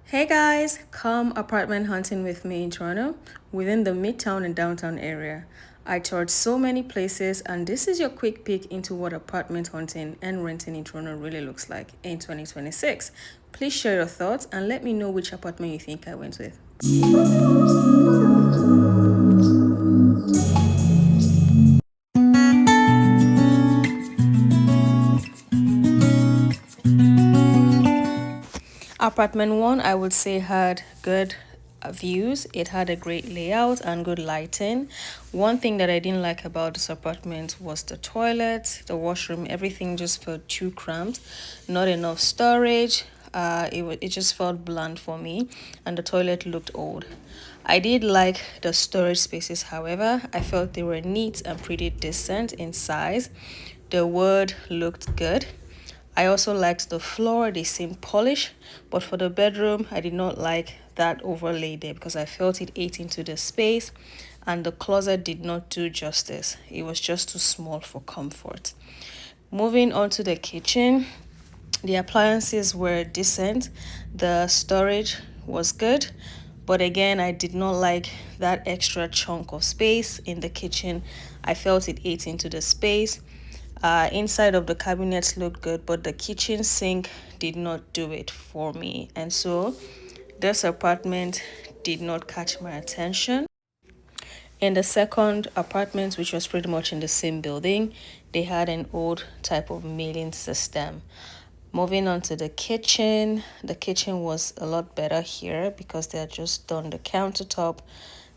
Hey guys, come apartment hunting with me in Toronto within the Midtown and downtown area. I toured so many places, and this is your quick peek into what apartment hunting and renting in Toronto really looks like in 2026. Please share your thoughts and let me know which apartment you think I went with. Apartment 1, I would say, had good views. It had a great layout and good lighting. One thing that I didn't like about this apartment was the toilet, the washroom, everything just felt too cramped, not enough storage. It just felt bland for me, and the toilet looked old. I did like the storage spaces, however. I felt they were neat and pretty decent in size. The wood looked good. I also liked the floor, they seemed polished, but for the bedroom, I did not like that overlay there because I felt it ate into the space and the closet did not do justice. It was just too small for comfort. Moving on to the kitchen, the appliances were decent, the storage was good, but again, I did not like that extra chunk of space in the kitchen. I felt it ate into the space. Inside of the cabinets looked good, but the kitchen sink did not do it for me. And so this apartment did not catch my attention. In the second apartment, which was pretty much in the same building, they had an old type of mailing system. Moving on to the kitchen was a lot better here because they had just done the countertop.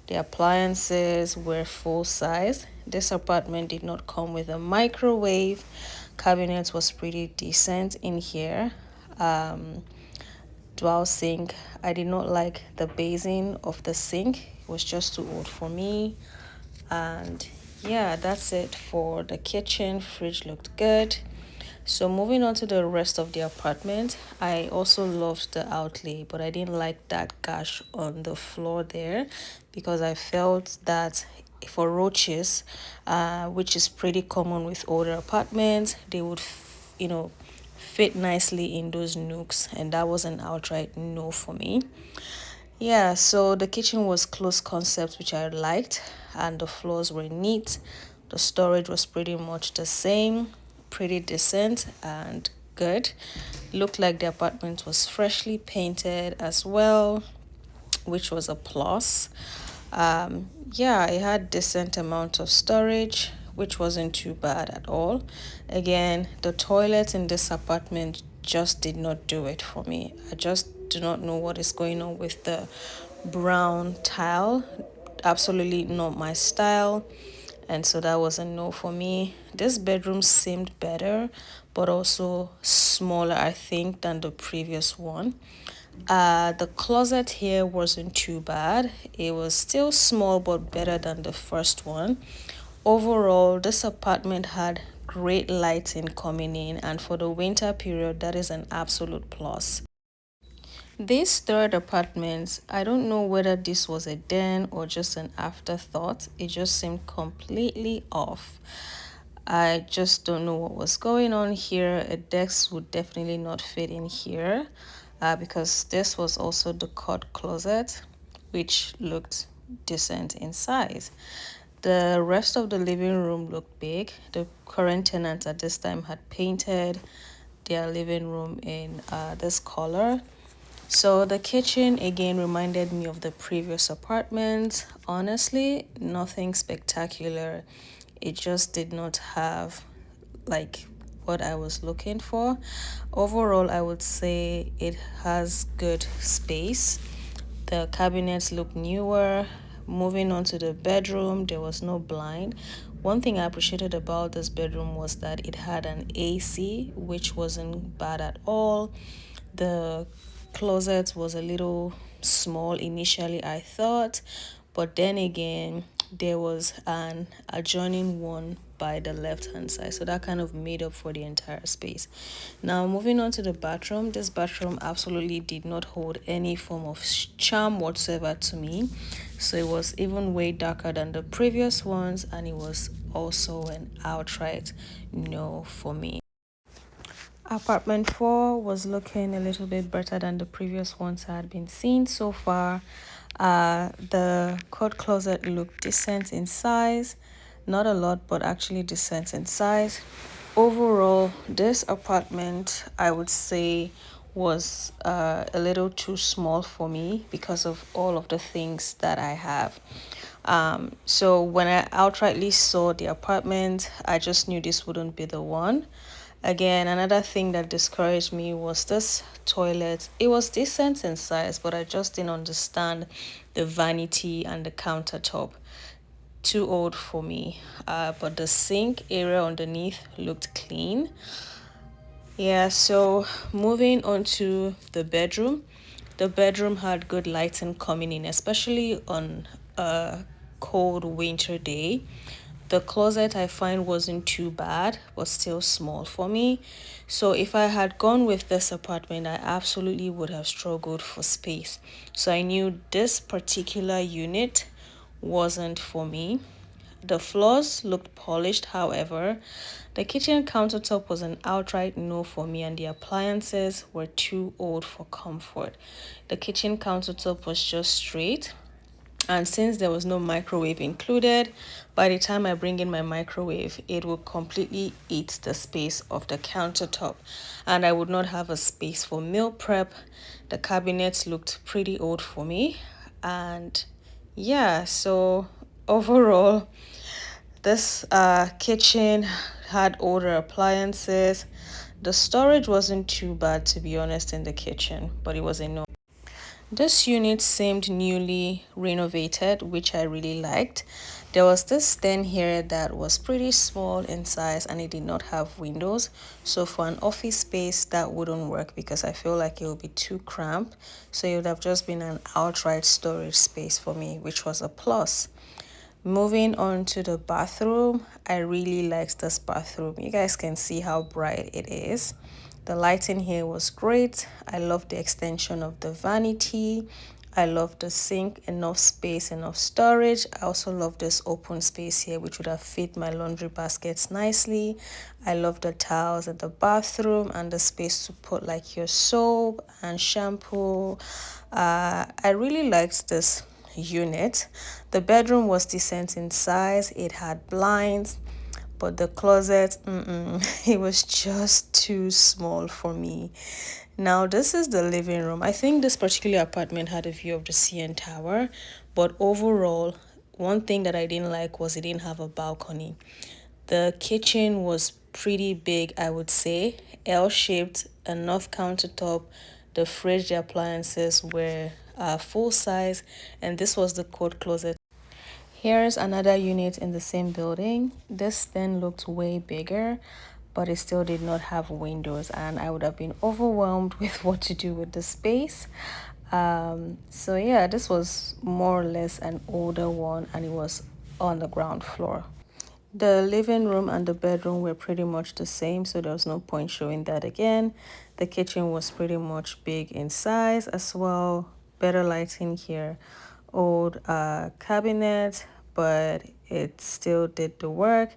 The appliances were full size. This apartment did not come with a microwave. Cabinet was pretty decent in here. Dual sink. I did not like the basin of the sink. It was just too old for me. And yeah, that's it for the kitchen. Fridge looked good. So moving on to the rest of the apartment, I also loved the outlay, but I didn't like that gash on the floor there because I felt that for roaches, which is pretty common with older apartments, they would, fit nicely in those nooks, and that was an outright no for me. Yeah, so the kitchen was close concept, which I liked, and the floors were neat. The storage was pretty much the same, pretty decent and good. Looked like the apartment was freshly painted as well, which was a plus. Yeah, it had decent amount of storage, which wasn't too bad at all. Again, the toilet in this apartment just did not do it for me. I just do not know what is going on with the brown tile. Absolutely not my style. And so that was a no for me. This bedroom seemed better, but also smaller, I think, than the previous one. The closet here wasn't too bad. It was still small, but better than the first one. Overall, this apartment had great lighting coming in, and for the winter period, that is an absolute plus. This third apartment, I don't know whether this was a den or just an afterthought. It just seemed completely off. I just don't know what was going on here. A desk would definitely not fit in here because this was also the cut closet, which looked decent in size. The rest of the living room looked big. The current tenants at this time had painted their living room in this color. So the kitchen again reminded me of the previous apartment. Honestly, nothing spectacular. It just did not have like what I was looking for. Overall, I would say it has good space. The cabinets look newer. Moving on to the bedroom, there was no blind. One thing I appreciated about this bedroom was that it had an AC, which wasn't bad at all. The closet was a little small initially, I thought, but then again, there was an adjoining one by the left hand side, so that kind of made up for the entire space. Now moving on to the bathroom, this bathroom absolutely did not hold any form of charm whatsoever to me. So it was even way darker than the previous ones, and it was also an outright no for me. Apartment 4 was looking a little bit better than the previous ones I had been seeing so far. The coat closet looked decent in size, not a lot, but actually decent in size. Overall, this apartment, I would say, was a little too small for me because of all of the things that I have. So when I outrightly saw the apartment, I just knew this wouldn't be the one. Again, another thing that discouraged me was this toilet. It was decent in size, but I just didn't understand the vanity and the countertop. Too old for me. But the sink area underneath looked clean. Yeah, so moving on to the bedroom. The bedroom had good lighting coming in, especially on a cold winter day. The closet I find wasn't too bad, but still small for me. So if I had gone with this apartment, I absolutely would have struggled for space. So I knew this particular unit wasn't for me. The floors looked polished, however. The kitchen countertop was an outright no for me, and the appliances were too old for comfort. The kitchen countertop was just straight, and since there was no microwave included, by the time I bring in my microwave, it would completely eat the space of the countertop, and I would not have a space for meal prep. The cabinets looked pretty old for me, and yeah, so overall, this kitchen had older appliances. The storage wasn't too bad, to be honest, in the kitchen, but it was a no. This unit seemed newly renovated, which I really liked. There was this stand here that was pretty small in size and it did not have windows. So for an office space, that wouldn't work because I feel like it would be too cramped. So it would have just been an outright storage space for me, which was a plus. Moving on to the bathroom, I really liked this bathroom. You guys can see how bright it is. The lighting here was great. I love the extension of the vanity. I love the sink, enough space, enough storage. I also love this open space here, which would have fit my laundry baskets nicely. I love the towels in the bathroom and the space to put like your soap and shampoo. I really liked this unit. The bedroom was decent in size. It had blinds, but the closet, it was just too small for me. Now, this is the living room. I think this particular apartment had a view of the CN Tower, but overall, one thing that I didn't like was it didn't have a balcony. The kitchen was pretty big, I would say, L-shaped, enough countertop. The fridge, the appliances were full size, and this was the coat closet. Here's another unit in the same building. This then looked way bigger, but it still did not have windows, and I would have been overwhelmed with what to do with the space. So yeah, this was more or less an older one, and it was on the ground floor. The living room and the bedroom were pretty much the same, so there was no point showing that again. The kitchen was pretty much big in size as well. Better lighting here. Old cabinet, but it still did the work.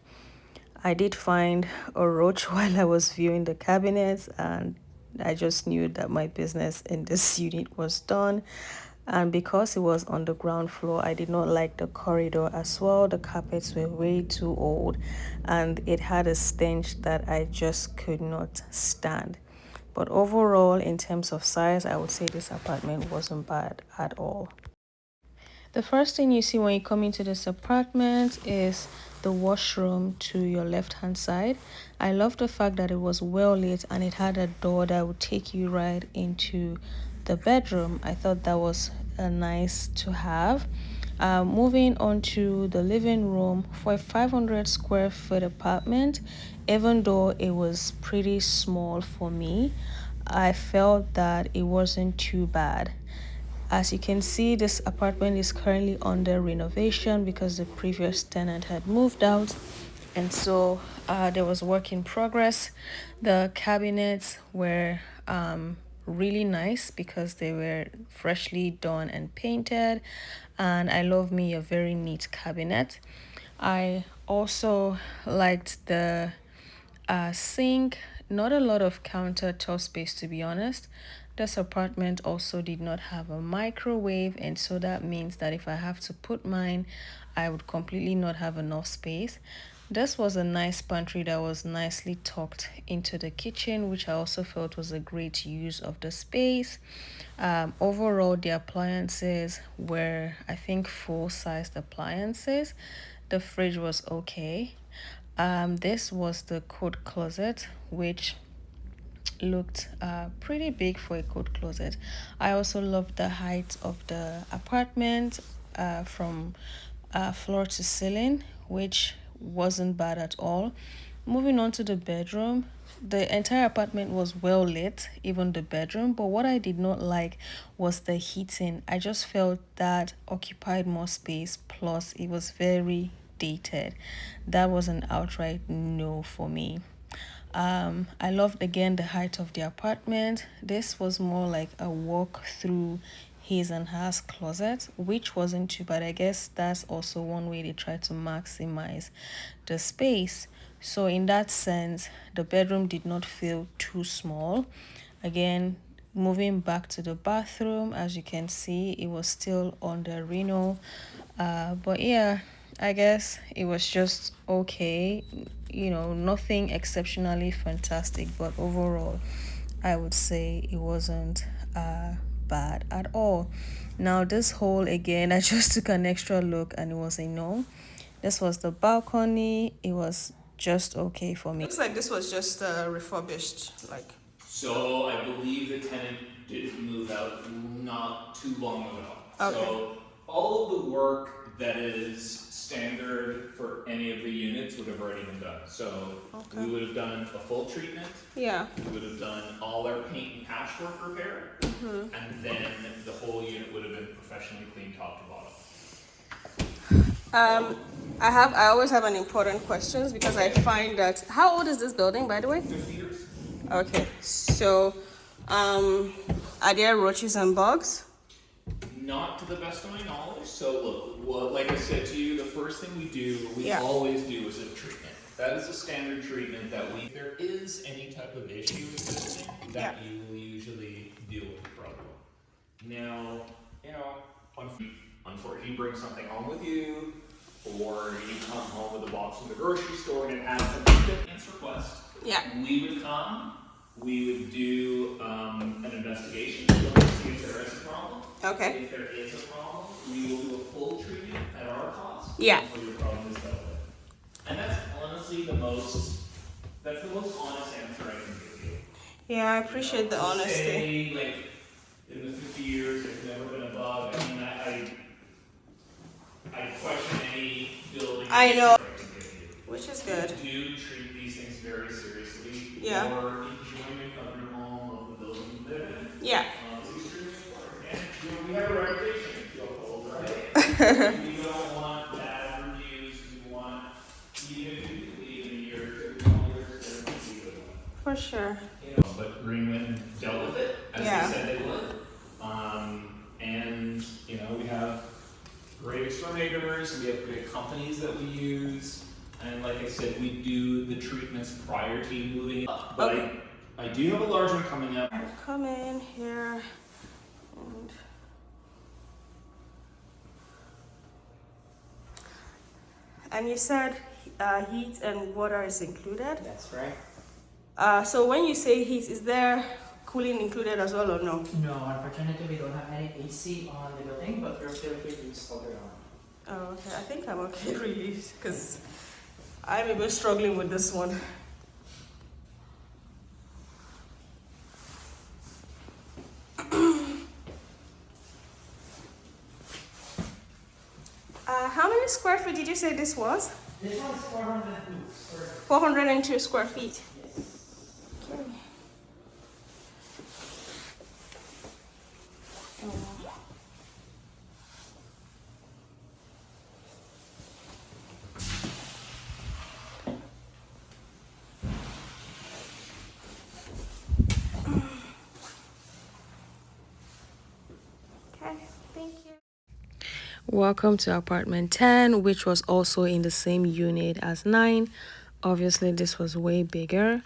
I did find a roach while I was viewing the cabinets, and I just knew that my business in this unit was done. And because it was on the ground floor, I did not like the corridor as well. The carpets were way too old and it had a stench that I just could not stand. But overall, in terms of size, I would say this apartment wasn't bad at all. The first thing you see when you come into this apartment is the washroom to your left hand side. I love the fact that it was well lit and it had a door that would take you right into the bedroom. I thought that was nice to have. Moving on to the living room, for a 500 square foot apartment, even though it was pretty small for me, I felt that it wasn't too bad. As you can see, this apartment is currently under renovation because the previous tenant had moved out, and so there was work in progress. The cabinets were really nice because they were freshly done and painted, and I love me a very neat cabinet. I also liked the Sink, not a lot of countertop space to be honest. This apartment also did not have a microwave, and so that means that if I have to put mine, I would completely not have enough space. This was a nice pantry that was nicely tucked into the kitchen, which I also felt was a great use of the space. Overall, the appliances were, I think, full-sized appliances. The fridge was okay. This was the coat closet, which looked pretty big for a coat closet. I also loved the height of the apartment from floor to ceiling, which wasn't bad at all. Moving on to the bedroom, the entire apartment was well lit, even the bedroom, but what I did not like was the heating. I just felt that occupied more space, plus it was very dated. That was an outright no for me. I loved again the height of the apartment. This was more like a walk through his and hers closet, which wasn't too bad. I guess that's also one way they try to maximize the space. So in that sense, the bedroom did not feel too small. Again, moving back to the bathroom, as you can see, it was still on the Reno. But yeah, I guess it was just okay. Nothing exceptionally fantastic, but overall, I would say it wasn't bad at all. Now, this hole again, I just took an extra look and it was a no. This was the balcony. It was just okay for me. Looks like this was just refurbished, like. So I believe the tenant did move out not too long ago. Okay. So all of the work that is standard for any of the units would have already been done. So we would have done a full treatment. Yeah. We would have done all our paint and patchwork repair. And then the whole unit would have been professionally cleaned top to bottom. I always have an important questions because I find that, how old is this building, by the way? 50 years. Okay, so are there roaches and bugs? Not to the best of my knowledge. So look, like I said to you, the first thing we Yeah. always do is a treatment. That is a standard treatment that if there is any type of issue existing, that you will usually deal with the problem. Now, unfortunately, you bring something home with you, or you come home with a box from the grocery store and it has some maintenance request. Yeah. We would come, we would do an investigation to look to see if there is a problem. Okay. If there is a problem, we will do a full treatment at our cost. Yeah. Until your problem is dealt with. And that's honestly the most honest answer I can give you. Yeah, I appreciate the honesty. Say, like, in the 50 years, there's never been a bug. I mean, I question any building. I know. Which is good. We do treat these things very seriously. Yeah. For enjoyment of your home, of the building you live in. Yeah. It's extremely important. And we have a reputation in Kyoto, right? We don't want bad reviews. We want, even if you leave in a year or 2 years, there will be good one. For sure. But Greenwind dealt with it as they said they would. And we have great exterminators, we have great companies that we use, and like I said, we do the treatments prior to you moving up. But Okay. I do have a large one coming up. I'll come in here and you said heat and water is included? That's right. So when you say heat, is there cooling included as well or no? No, unfortunately we don't have any AC on the building, but you're still free to install your own. Oh, okay. I think I'm okay really, because I'm even struggling with this one. How many square feet did you say this was? This one's 402 square feet. 402 square feet. Yes. Okay. Okay, thank you. Welcome to apartment 10, which was also in the same unit as 9. Obviously, this was way bigger.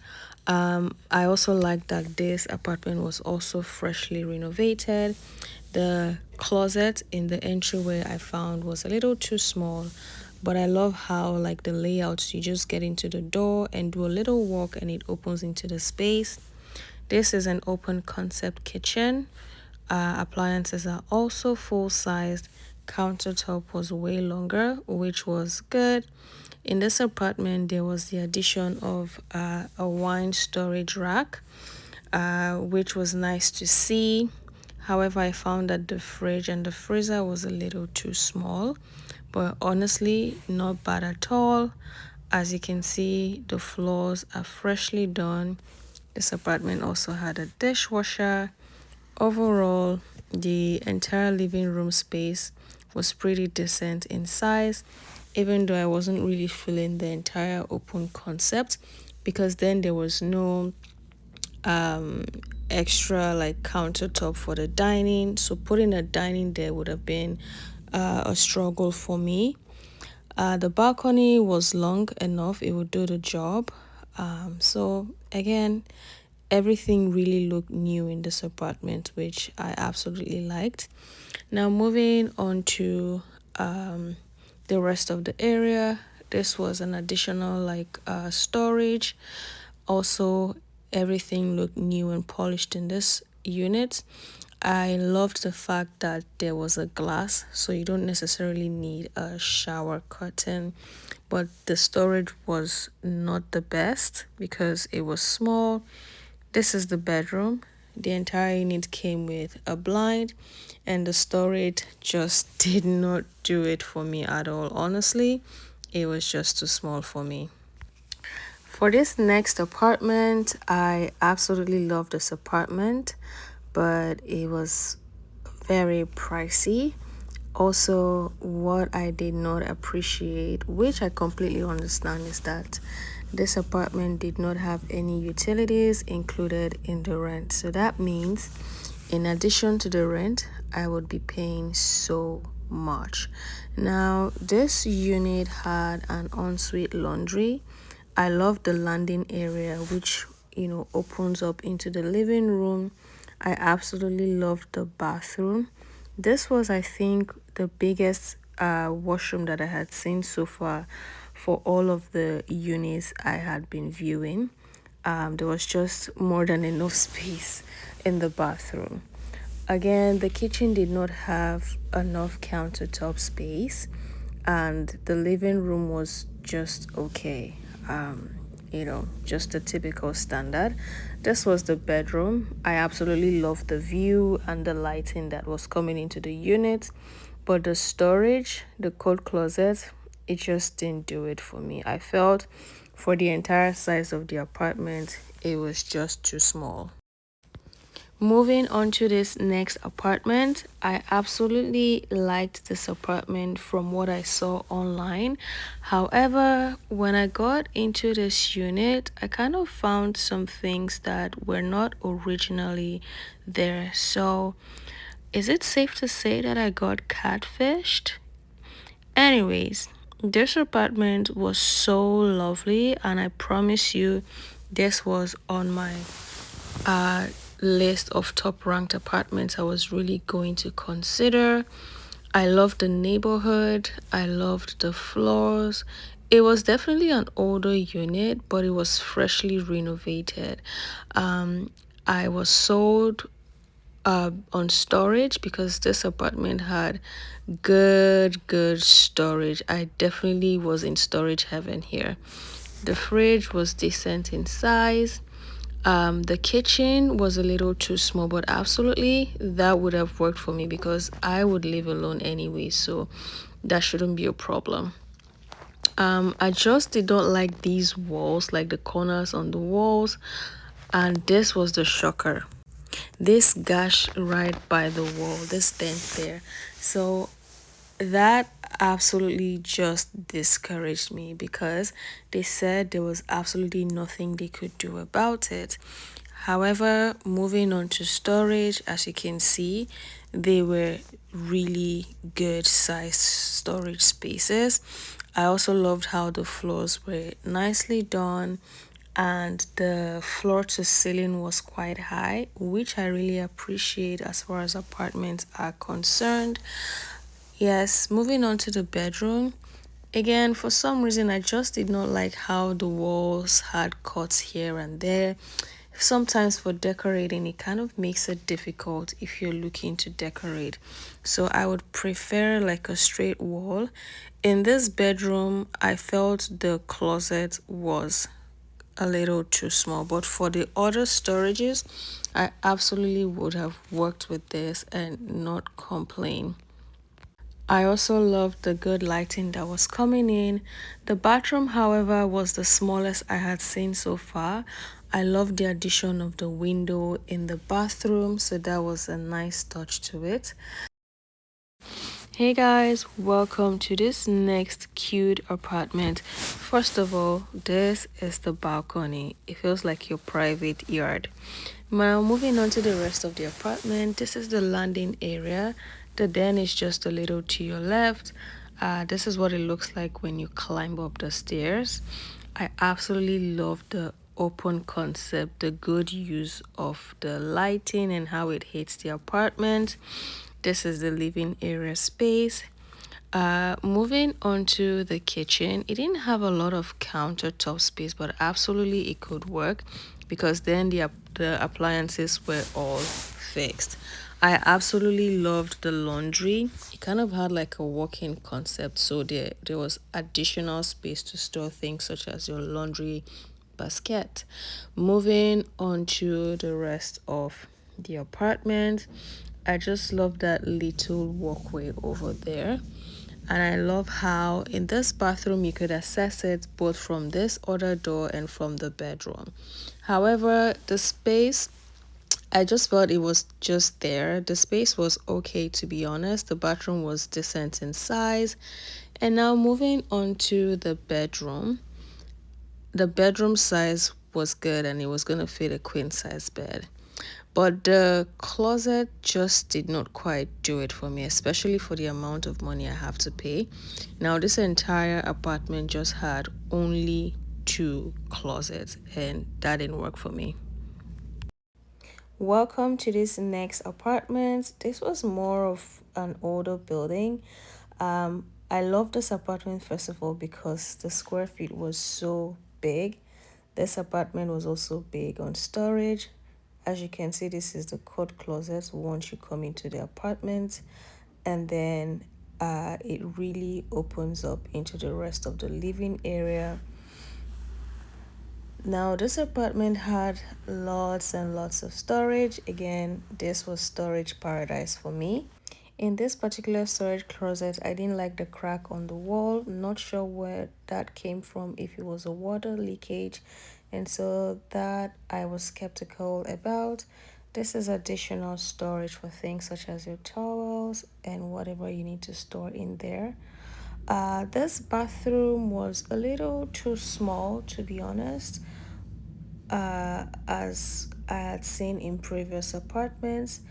I also like that this apartment was also freshly renovated. The closet in the entryway I found was a little too small, but I love how like the layouts, you just get into the door and do a little walk and it opens into the space. This is an open concept kitchen. Appliances are also full-sized. Countertop was way longer, which was good. In this apartment, there was the addition of a wine storage rack, which was nice to see. However, I found that the fridge and the freezer was a little too small, but honestly, not bad at all. As you can see, the floors are freshly done. This apartment also had a dishwasher. Overall, the entire living room space was pretty decent in size, even though I wasn't really feeling the entire open concept because then there was no extra like countertop for the dining. So putting a dining there would have been a struggle for me. The balcony was long enough, it would do the job. So again, everything really looked new in this apartment, which I absolutely liked. Now moving on to the rest of the area. This was an additional like storage. Also, everything looked new and polished in this unit. I loved the fact that there was a glass, so you don't necessarily need a shower curtain, but the storage was not the best because it was small. This is the bedroom. The entire unit came with a blind, and the storage just did not do it for me at all. Honestly, it was just too small for me. For this next apartment, I absolutely love this apartment, but it was very pricey. Also, what I did not appreciate, which I completely understand, is that this apartment did not have any utilities included in the rent. So that means, in addition to the rent, I would be paying so much. Now, this unit had an ensuite laundry. I love the landing area, which opens up into the living room. I absolutely loved the bathroom. This was, I think, the biggest washroom that I had seen so far for all of the units I had been viewing. There was just more than enough space in the bathroom. Again, the kitchen did not have enough countertop space, and the living room was just okay. Just a typical standard. This was the bedroom. I absolutely loved the view and the lighting that was coming into the unit, but the storage, the coat closet, it just didn't do it for me. I felt for the entire size of the apartment, it was just too small. Moving on to this next apartment, I absolutely liked this apartment from what I saw online. However, when I got into this unit, I kind of found some things that were not originally there. So, is it safe to say that I got catfished? Anyways, this apartment was so lovely, and I promise you, this was on my list of top ranked apartments I was really going to consider. I loved the neighborhood, I loved the floors. It was definitely an older unit, but it was freshly renovated. I was sold on storage because this apartment had good storage. I definitely was in storage heaven here. The fridge was decent in size. The kitchen was a little too small, but absolutely that would have worked for me because I would live alone anyway, so that shouldn't be a problem. I just did not like these walls, like the corners on the walls, and this was the shocker. This gash right by the wall, this dent there. So that absolutely just discouraged me because they said there was absolutely nothing they could do about it. However, moving on to storage, as you can see, they were really good size storage spaces. I also loved how the floors were nicely done and the floor to ceiling was quite high, which I really appreciate as far as apartments are concerned. Yes, moving on to the bedroom. Again, for some reason, I just did not like how the walls had cuts here and there. Sometimes for decorating, it kind of makes it difficult if you're looking to decorate. So I would prefer like a straight wall. In this bedroom, I felt the closet was a little too small, but for the other storages, I absolutely would have worked with this and not complain. I also loved the good lighting that was coming in. The bathroom, however, was the smallest I had seen so far. I loved the addition of the window in the bathroom, so that was a nice touch to it. Hey guys, welcome to this next cute apartment. First of all, this is the balcony. It feels like your private yard. Now, moving on to the rest of the apartment, this is the landing area. The den is just a little to your left. This is what it looks like when you climb up the stairs. I absolutely love the open concept, the good use of the lighting and how it hits the apartment. This is the living area space. Moving on to the kitchen, it didn't have a lot of countertop space, but absolutely it could work because then the appliances were all fixed. I absolutely loved the laundry. It kind of had like a walk-in concept, so there was additional space to store things such as your laundry basket. Moving on to the rest of the apartment, I just love that little walkway over there. And I love how in this bathroom you could access it both from this other door and from the bedroom. However, the space, I just felt it was just there. The space was okay, to be honest. The bathroom was decent in size. And now moving on to the bedroom. The bedroom size was good and it was going to fit a queen size bed. But the closet just did not quite do it for me, especially for the amount of money I have to pay. Now, this entire apartment just had only two closets, and that didn't work for me. Welcome to this next apartment. This was more of an older building. I love this apartment first of all because the square feet was so big. This apartment was also big on storage. As you can see, this is the coat closet once you come into the apartment, and then it really opens up into the rest of the living area. Now, this apartment had lots and lots of storage. Again, this was storage paradise for me. In this particular storage closet, I didn't like the crack on the wall. Not sure where that came from, if it was a water leakage. And so that I was skeptical about. This is additional storage for things such as your towels and whatever you need to store in there. This bathroom was a little too small, to be honest, as I had seen in previous apartments.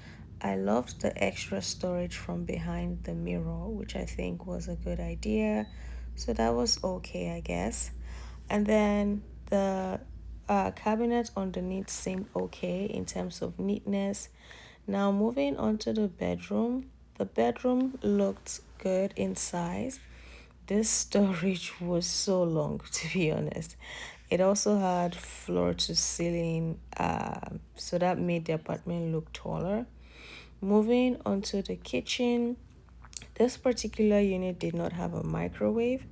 I loved the extra storage from behind the mirror, which I think was a good idea. So that was okay, I guess. And then the cabinet underneath seemed okay in terms of neatness. Now, moving on to the bedroom looked good in size. This storage was so long, to be honest. It also had floor to ceiling, so that made the apartment look taller. Moving on to the kitchen, this particular unit did not have a microwave,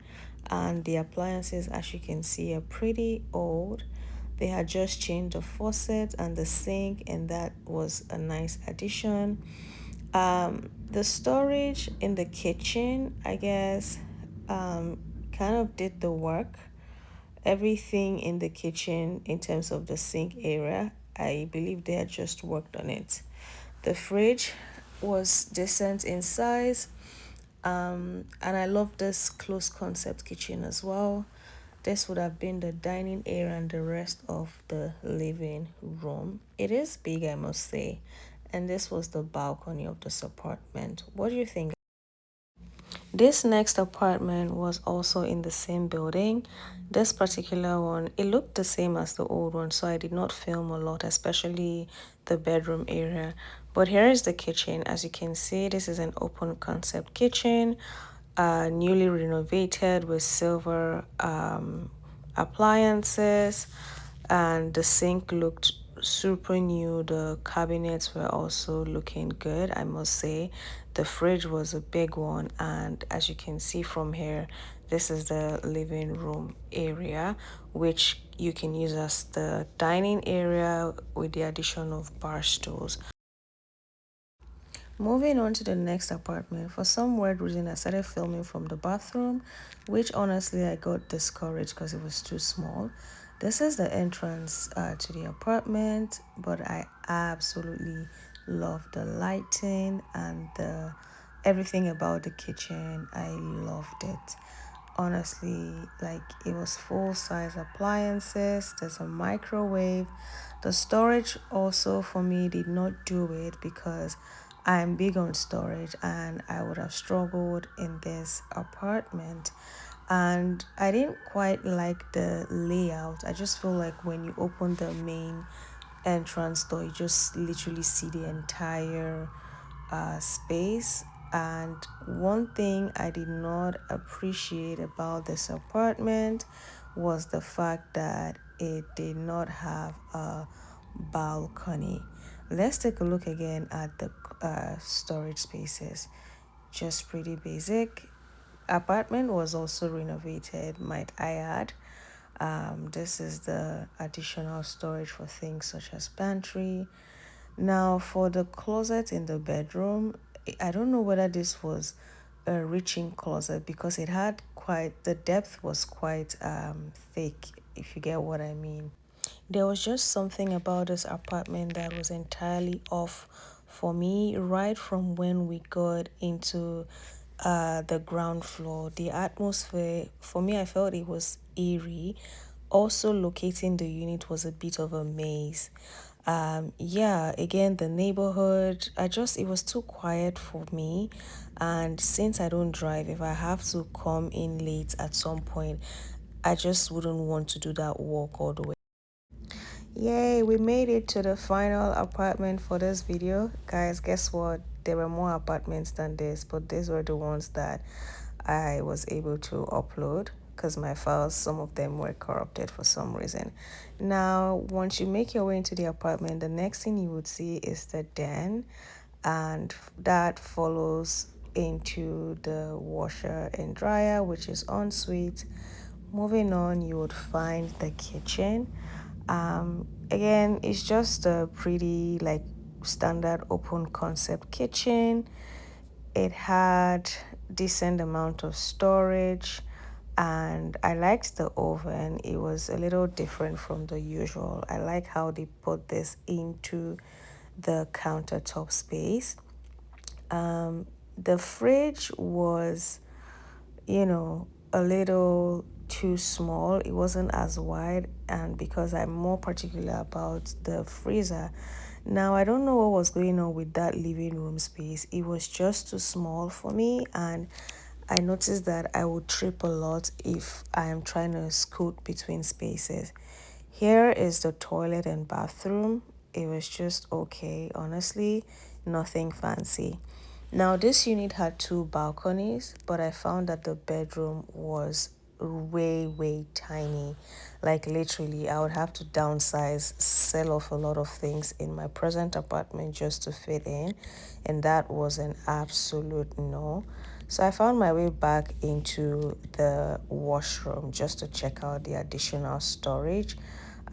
and the appliances, as you can see, are pretty old. They had just changed the faucet and the sink, and that was a nice addition. The storage in the kitchen, I guess, kind of did the work. Everything in the kitchen, in terms of the sink area, I believe they had just worked on it. The fridge was decent in size, and I love this close concept kitchen as well. This would have been the dining area and the rest of the living room. It is big, I must say, and this was the balcony of this apartment. What do you think? This next apartment was also in the same building. This particular one, it looked the same as the old one, so I did not film a lot, especially the bedroom area. But here is the kitchen. As you can see, this is an open concept kitchen, newly renovated with silver appliances, and the sink looked super new. The cabinets were also looking good, I must say. The fridge was a big one, and as you can see from here, this is the living room area, which you can use as the dining area with the addition of bar stools. Moving on to the next apartment, for some weird reason, I started filming from the bathroom, which honestly I got discouraged because it was too small. This is the entrance to the apartment, but I absolutely love the lighting and everything about the kitchen. I loved it. Honestly, like it was full-size appliances. There's a microwave. The storage also for me did not do it because I'm big on storage and I would have struggled in this apartment. And I didn't quite like the layout. I just feel like when you open the main entrance door, you just literally see the entire space. And one thing I did not appreciate about this apartment was the fact that it did not have a balcony. Let's take a look again at the storage spaces. Just pretty basic. Apartment was also renovated, might I add. This is the additional storage for things such as pantry. Now, for the closet in the bedroom, I don't know whether this was a reaching closet because it had quite, the depth was quite thick, if you get what I mean. There was just something about this apartment that was entirely off for me right from when we got into the ground floor. The atmosphere, for me, I felt it was eerie. Also, locating the unit was a bit of a maze. Yeah, again, the neighborhood, it was too quiet for me. And since I don't drive, if I have to come in late at some point, I just wouldn't want to do that walk all the way. Yay, we made it to the final apartment for this video. Guys, guess what? There were more apartments than this, but these were the ones that I was able to upload because my files, some of them were corrupted for some reason. Now, once you make your way into the apartment, the next thing you would see is the den, and that follows into the washer and dryer, which is ensuite. Moving on, you would find the kitchen. Again, it's just a pretty like standard open concept kitchen. It had decent amount of storage, and I liked the oven. It was a little different from the usual. I like how they put this into the countertop space. The fridge was, a little too small. It wasn't as wide, and because I'm more particular about the freezer. Now, I don't know what was going on with that living room space. It was just too small for me, and I noticed that I would trip a lot if I am trying to scoot between spaces. Here is the toilet and bathroom. It was just okay, honestly, nothing fancy. Now, this unit had two balconies, but I found that the bedroom was way tiny. Like, literally, I would have to downsize, sell off a lot of things in my present apartment just to fit in, and that was an absolute no. So I found my way back into the washroom just to check out the additional storage.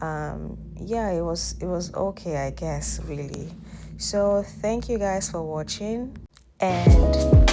Yeah, it was okay, I guess, really. So thank you guys for watching, and